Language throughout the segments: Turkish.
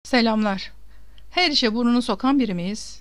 Selamlar. Her işe burnunu sokan biri miyiz?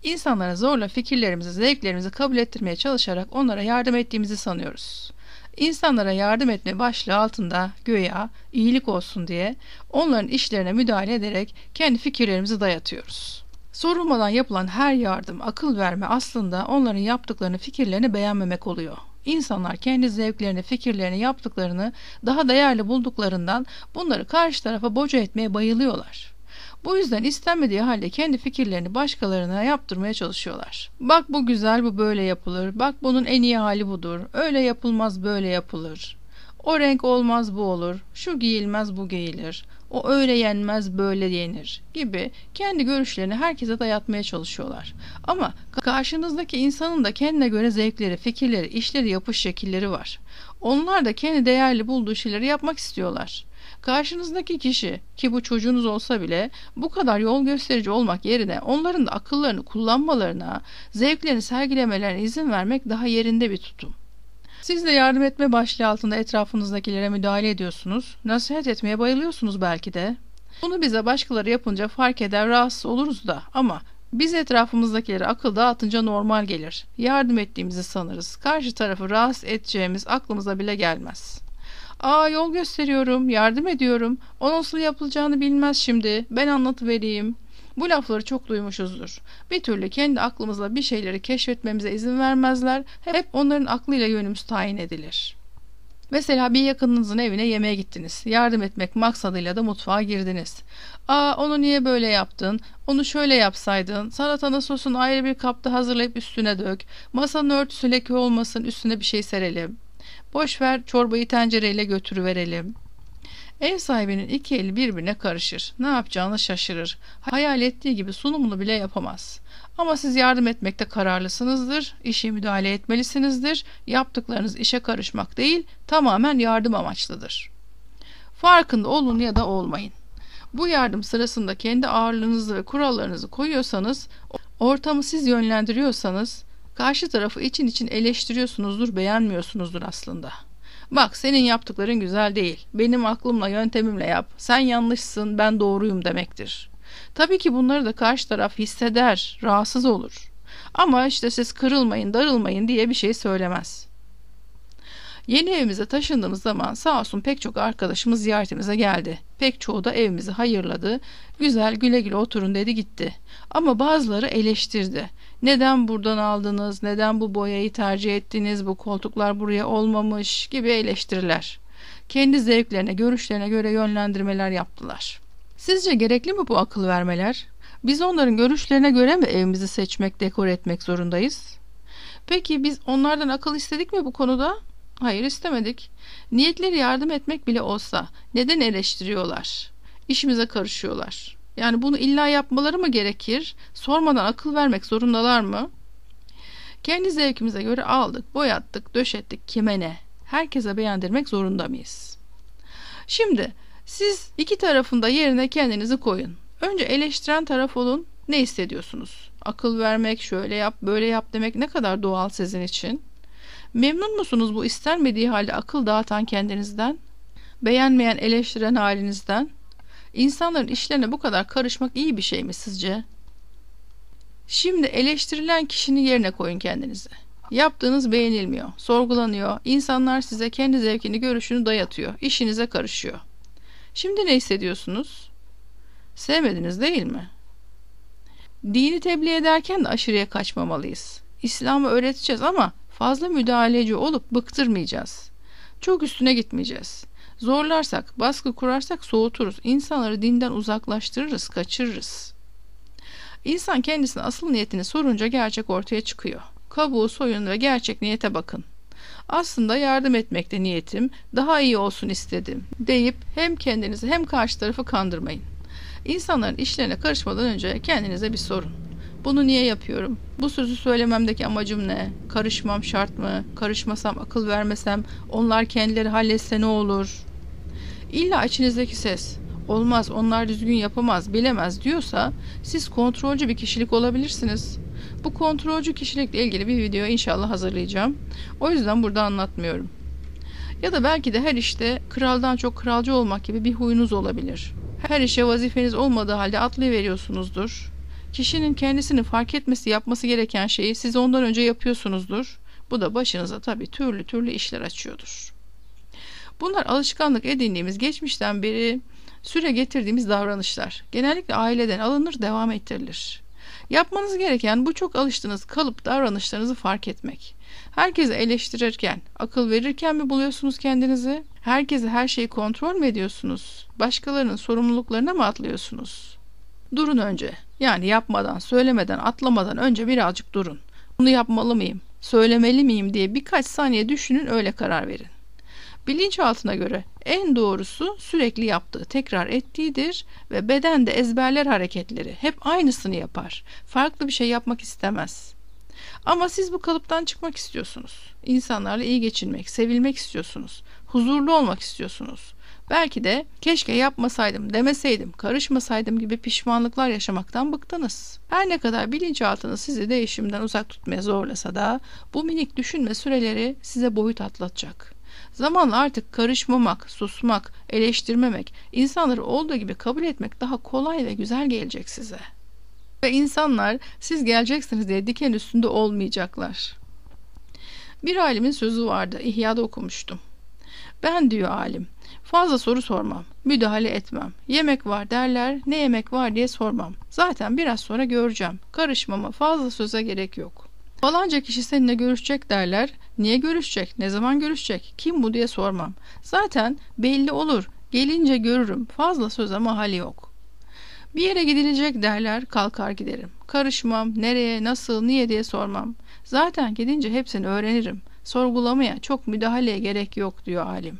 İnsanlara zorla fikirlerimizi, zevklerimizi kabul ettirmeye çalışarak onlara yardım ettiğimizi sanıyoruz. İnsanlara yardım etme başlığı altında güya iyilik olsun diye onların işlerine müdahale ederek kendi fikirlerimizi dayatıyoruz. Sorulmadan yapılan her yardım, akıl verme aslında onların yaptıklarını, fikirlerini beğenmemek oluyor. İnsanlar kendi zevklerini, fikirlerini, yaptıklarını daha değerli bulduklarından bunları karşı tarafa boca etmeye bayılıyorlar. Bu yüzden istenmediği halde kendi fikirlerini başkalarına yaptırmaya çalışıyorlar. Bak bu güzel, bu böyle yapılır. Bak bunun en iyi hali budur. Öyle yapılmaz, böyle yapılır. O renk olmaz, bu olur. Şu giyilmez, bu giyilir. O öyle yenmez, böyle yenir gibi kendi görüşlerini herkese dayatmaya çalışıyorlar. Ama karşınızdaki insanın da kendine göre zevkleri, fikirleri, işleri, yapış şekilleri var. Onlar da kendi değerli bulduğu şeyleri yapmak istiyorlar. Karşınızdaki kişi, ki bu çocuğunuz olsa bile, bu kadar yol gösterici olmak yerine onların da akıllarını kullanmalarına, zevklerini sergilemelerine izin vermek daha yerinde bir tutum. Siz de yardım etme başlığı altında etrafınızdakilere müdahale ediyorsunuz, nasihat etmeye bayılıyorsunuz belki de. Bunu bize başkaları yapınca fark eder, rahatsız oluruz da, ama biz etrafımızdakilere akıl dağıtınca normal gelir. Yardım ettiğimizi sanırız. Karşı tarafı rahatsız edeceğimiz aklımıza bile gelmez. Yol gösteriyorum, yardım ediyorum. O nasıl yapılacağını bilmez şimdi. Ben anlatıvereyim. Bu lafları çok duymuşuzdur. Bir türlü kendi aklımızla bir şeyleri keşfetmemize izin vermezler. Hep onların aklıyla yönümüz tayin edilir. Mesela bir yakınınızın evine yemeğe gittiniz. Yardım etmek maksadıyla da mutfağa girdiniz. Onu niye böyle yaptın? Onu şöyle yapsaydın. Salatanın sosunu ayrı bir kapta hazırlayıp üstüne dök. Masanın örtüsü leke olmasın, üstüne bir şey serelim. Boş ver, çorbayı tencereyle götürüverelim. Ev sahibinin iki eli birbirine karışır. Ne yapacağını şaşırır. Hayal ettiği gibi sunumunu bile yapamaz. Ama siz yardım etmekte kararlısınızdır. İşe müdahale etmelisinizdir. Yaptıklarınız işe karışmak değil, tamamen yardım amaçlıdır. Farkında olun ya da olmayın. Bu yardım sırasında kendi ağırlığınızı ve kurallarınızı koyuyorsanız, ortamı siz yönlendiriyorsanız, karşı tarafı için eleştiriyorsunuzdur, beğenmiyorsunuzdur aslında. Bak senin yaptıkların güzel değil. Benim aklımla, yöntemimle yap. Sen yanlışsın, ben doğruyum demektir. Tabii ki bunları da karşı taraf hisseder, rahatsız olur. Ama işte siz kırılmayın, darılmayın diye bir şey söylemez. Yeni evimize taşındığımız zaman sağ olsun pek çok arkadaşımız ziyaretimize geldi. Pek çoğu da evimizi hayırladı. Güzel güle güle oturun dedi gitti. Ama bazıları eleştirdi. Neden buradan aldınız, neden bu boyayı tercih ettiniz, bu koltuklar buraya olmamış gibi eleştiriler. Kendi zevklerine, görüşlerine göre yönlendirmeler yaptılar. Sizce gerekli mi bu akıl vermeler? Biz onların görüşlerine göre mi evimizi seçmek, dekor etmek zorundayız? Peki biz onlardan akıl istedik mi bu konuda? Hayır, istemedik. Niyetleri yardım etmek bile olsa neden eleştiriyorlar? İşimize karışıyorlar. Yani bunu illa yapmaları mı gerekir? Sormadan akıl vermek zorundalar mı? Kendi zevkimize göre aldık, boyattık, döşettik, kime ne? Herkese beğendirmek zorunda mıyız? Şimdi siz iki tarafında yerine kendinizi koyun. Önce eleştiren taraf olun. Ne hissediyorsunuz? Akıl vermek, şöyle yap, böyle yap demek ne kadar doğal sizin için? Memnun musunuz bu istenmediği halde akıl dağıtan kendinizden? Beğenmeyen, eleştiren halinizden? İnsanların işlerine bu kadar karışmak iyi bir şey mi sizce? Şimdi eleştirilen kişinin yerine koyun kendinizi. Yaptığınız beğenilmiyor, sorgulanıyor. İnsanlar size kendi zevkini, görüşünü dayatıyor. İşinize karışıyor. Şimdi ne hissediyorsunuz? Sevmediniz değil mi? Dini tebliğ ederken de aşırıya kaçmamalıyız. İslam'ı öğreteceğiz ama fazla müdahaleci olup bıktırmayacağız. Çok üstüne gitmeyeceğiz. Zorlarsak, baskı kurarsak soğuturuz. İnsanları dinden uzaklaştırırız, kaçırırız. İnsan kendisine asıl niyetini sorunca gerçek ortaya çıkıyor. Kabuğu soyun ve gerçek niyete bakın. Aslında yardım etmekte niyetim, daha iyi olsun istedim deyip hem kendinizi hem karşı tarafı kandırmayın. İnsanların işlerine karışmadan önce kendinize bir sorun. Bunu niye yapıyorum? Bu sözü söylememdeki amacım ne? Karışmam şart mı? Karışmasam, akıl vermesem, onlar kendileri halletse ne olur? İlla içinizdeki ses, olmaz, onlar düzgün yapamaz, bilemez diyorsa siz kontrolcü bir kişilik olabilirsiniz. Bu kontrolcü kişilikle ilgili bir video inşallah hazırlayacağım. O yüzden burada anlatmıyorum. Ya da belki de her işte kraldan çok kralcı olmak gibi bir huyunuz olabilir. Her işe vazifeniz olmadığı halde atlayıveriyorsunuzdur. Kişinin kendisini fark etmesi, yapması gereken şeyi siz ondan önce yapıyorsunuzdur. Bu da başınıza tabii türlü türlü işler açıyordur. Bunlar alışkanlık edindiğimiz, geçmişten beri süre getirdiğimiz davranışlar. Genellikle aileden alınır, devam ettirilir. Yapmanız gereken bu çok alıştığınız kalıp davranışlarınızı fark etmek. Herkesi eleştirirken, akıl verirken mi buluyorsunuz kendinizi? Herkese her şeyi kontrol mü ediyorsunuz? Başkalarının sorumluluklarına mı atlıyorsunuz? Durun önce. Yani yapmadan, söylemeden, atlamadan önce birazcık durun. Bunu yapmalı mıyım, söylemeli miyim diye birkaç saniye düşünün, öyle karar verin. Bilinçaltına göre en doğrusu sürekli yaptığı, tekrar ettiğidir ve beden de ezberler hareketleri. Hep aynısını yapar. Farklı bir şey yapmak istemez. Ama siz bu kalıptan çıkmak istiyorsunuz. İnsanlarla iyi geçinmek, sevilmek istiyorsunuz. Huzurlu olmak istiyorsunuz. Belki de keşke yapmasaydım, demeseydim, karışmasaydım gibi pişmanlıklar yaşamaktan bıktınız. Her ne kadar bilinçaltınız sizi değişimden uzak tutmaya zorlasa da bu minik düşünme süreleri size boyut atlatacak. Zamanla artık karışmamak, susmak, eleştirmemek, insanları olduğu gibi kabul etmek daha kolay ve güzel gelecek size. Ve insanlar siz geleceksiniz diye diken üstünde olmayacaklar. Bir alimin sözü vardı, İhya'da okumuştum. Ben, diyor alim, fazla soru sormam, müdahale etmem. Yemek var derler, ne yemek var diye sormam. Zaten biraz sonra göreceğim. Karışmama, fazla söze gerek yok. Falanca kişi seninle görüşecek derler. Niye görüşecek, ne zaman görüşecek, kim bu diye sormam. Zaten belli olur, gelince görürüm, fazla söze mahali yok. Bir yere gidilecek derler, kalkar giderim. Karışmam, nereye, nasıl, niye diye sormam. Zaten gidince hepsini öğrenirim. Sorgulamaya, çok müdahaleye gerek yok, diyor alim.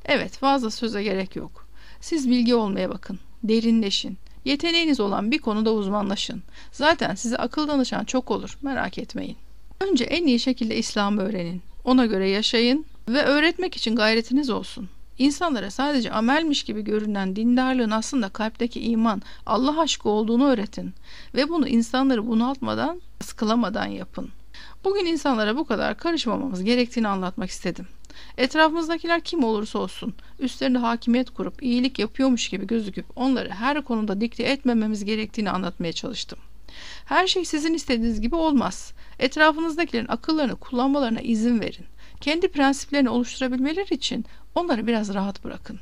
Evet, fazla söze gerek yok. Siz bilgi olmaya bakın, derinleşin. Yeteneğiniz olan bir konuda uzmanlaşın. Zaten size akıl danışan çok olur, merak etmeyin. Önce en iyi şekilde İslam'ı öğrenin. Ona göre yaşayın ve öğretmek için gayretiniz olsun. İnsanlara sadece amelmiş gibi görünen dindarlığın aslında kalpteki iman, Allah aşkı olduğunu öğretin. Ve bunu insanları bunaltmadan, sıkılamadan yapın. Bugün insanlara bu kadar karışmamamız gerektiğini anlatmak istedim. Etrafımızdakiler kim olursa olsun, üstlerinde hakimiyet kurup iyilik yapıyormuş gibi gözüküp onları her konuda dikte etmememiz gerektiğini anlatmaya çalıştım. Her şey sizin istediğiniz gibi olmaz. Etrafınızdakilerin akıllarını kullanmalarına izin verin. Kendi prensiplerini oluşturabilmeleri için onları biraz rahat bırakın.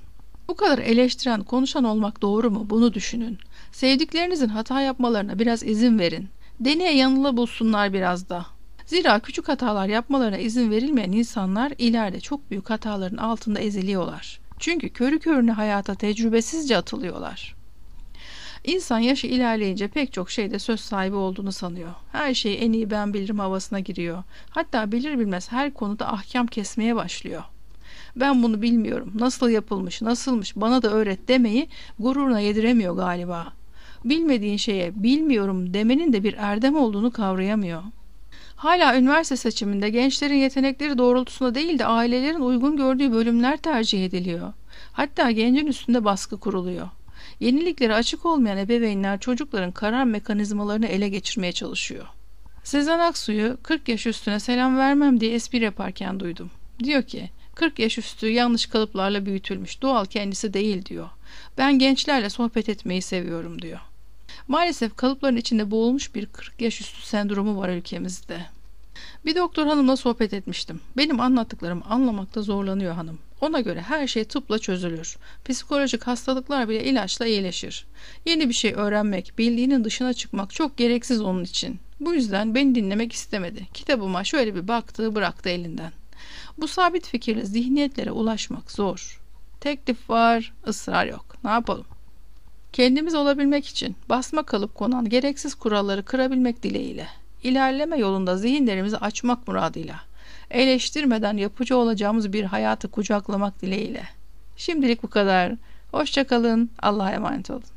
Bu kadar eleştiren, konuşan olmak doğru mu? Bunu düşünün. Sevdiklerinizin hata yapmalarına biraz izin verin. Deneye yanıla bulsunlar biraz da. Zira küçük hatalar yapmalarına izin verilmeyen insanlar ileride çok büyük hataların altında eziliyorlar. Çünkü körü körüne hayata tecrübesizce atılıyorlar. İnsan yaşı ilerleyince pek çok şeyde söz sahibi olduğunu sanıyor. Her şeyi en iyi ben bilirim havasına giriyor. Hatta bilir bilmez her konuda ahkam kesmeye başlıyor. Ben bunu bilmiyorum, nasıl yapılmış, nasılmış, bana da öğret demeyi gururuna yediremiyor galiba. Bilmediğin şeye bilmiyorum demenin de bir erdem olduğunu kavrayamıyor. Hala üniversite seçiminde gençlerin yetenekleri doğrultusunda değil de ailelerin uygun gördüğü bölümler tercih ediliyor. Hatta gencin üstünde baskı kuruluyor. Yeniliklere açık olmayan ebeveynler çocukların karar mekanizmalarını ele geçirmeye çalışıyor. Sezen Aksu'yu 40 yaş üstüne selam vermem diye espri yaparken duydum. Diyor ki 40 yaş üstü yanlış kalıplarla büyütülmüş, doğal kendisi değil diyor. Ben gençlerle sohbet etmeyi seviyorum diyor. Maalesef kalıpların içinde boğulmuş bir 40 yaş üstü sendromu var ülkemizde. Bir doktor hanımla sohbet etmiştim. Benim anlattıklarımı anlamakta zorlanıyor hanım. Ona göre her şey tıpla çözülür. Psikolojik hastalıklar bile ilaçla iyileşir. Yeni bir şey öğrenmek, bildiğinin dışına çıkmak çok gereksiz onun için. Bu yüzden beni dinlemek istemedi. Kitabıma şöyle bir baktı, bıraktı elinden. Bu sabit fikirli zihniyetlere ulaşmak zor. Teklif var, ısrar yok. Ne yapalım? Kendimiz olabilmek için basma kalıp konan gereksiz kuralları kırabilmek dileğiyle. İlerleme yolunda zihinlerimizi açmak muradıyla. Eleştirmeden yapıcı olacağımız bir hayatı kucaklamak dileğiyle. Şimdilik bu kadar. Hoşça kalın. Allah'a emanet olun.